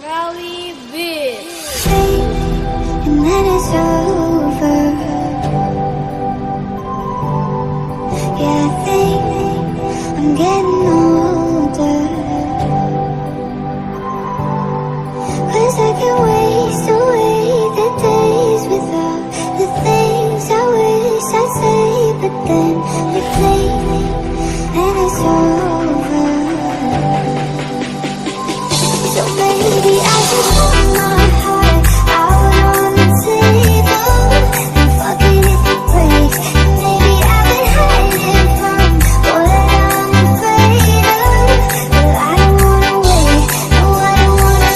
Melalui And then it's over. Yeah, I think I'm getting older. 'Cause I can waste away the days without the things I wish I'd say. But then we play and it's over. So maybe I should put my heart out on the table and fuck it if it breaks. And maybe I've been hiding from what I'm afraid of, but I don't wanna wait. No, I don't wanna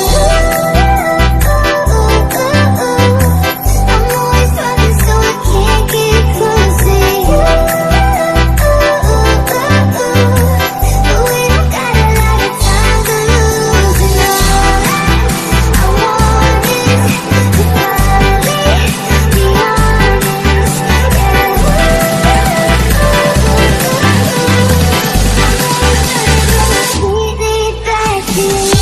I'm always running so I can't get close to you. But we don't got a lot of time to lose, and all I want is to finally be honest. We need back to you.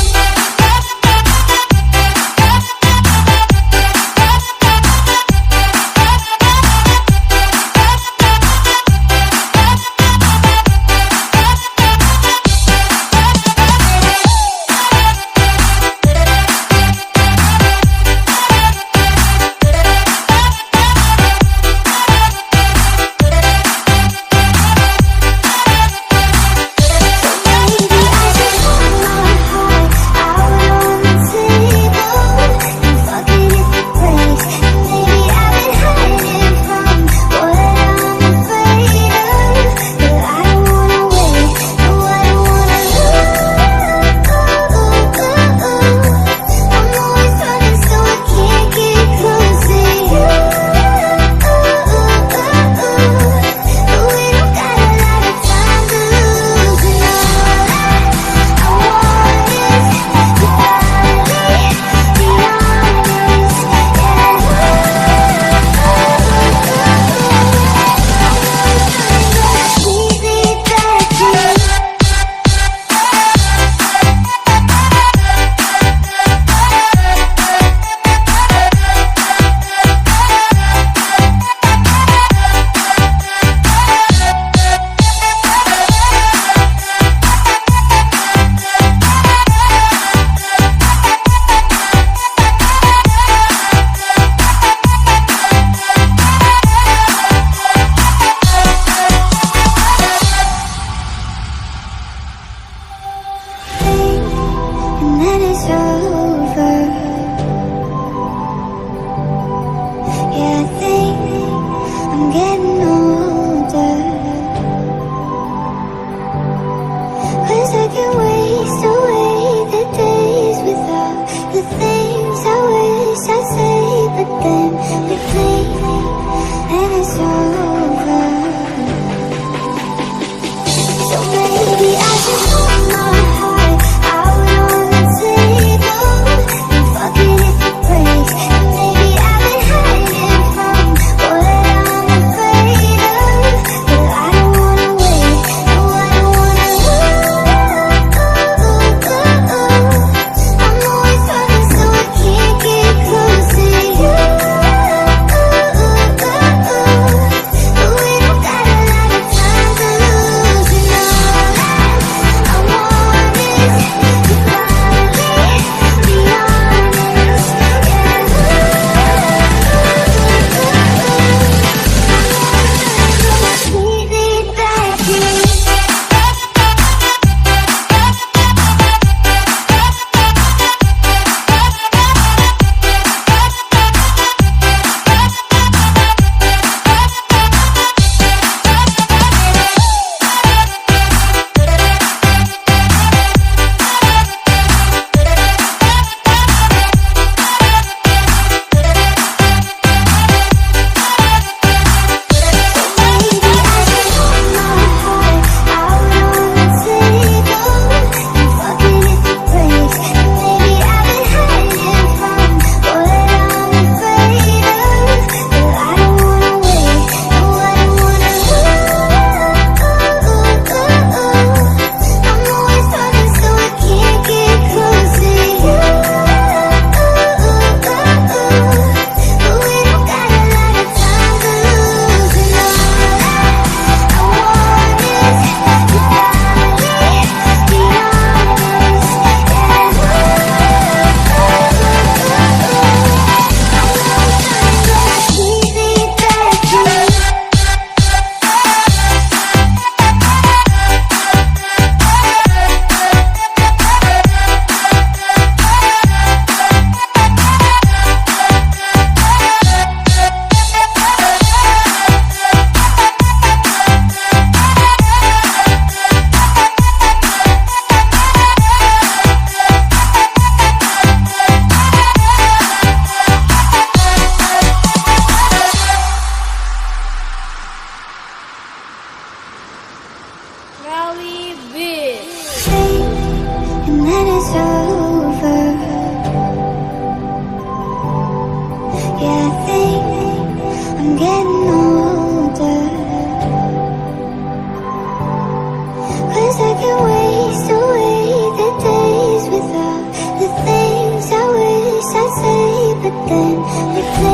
Maybe I should put my heart out on the table and fuck it if it breaks. And maybe I've been hiding from what I'm afraid of, but I don't wanna wait. No, I don't wanna I'm always running so I can't get close to you. But we don't got a lot of time to lose, and all I want is to finally be honest. We need back to you. And then it's over. Yeah, I think I'm getting older. 'Cause I can waste away the days without the things I wish I'd say. But then we play and it's over. So maybe I should put my heart out on the table then replace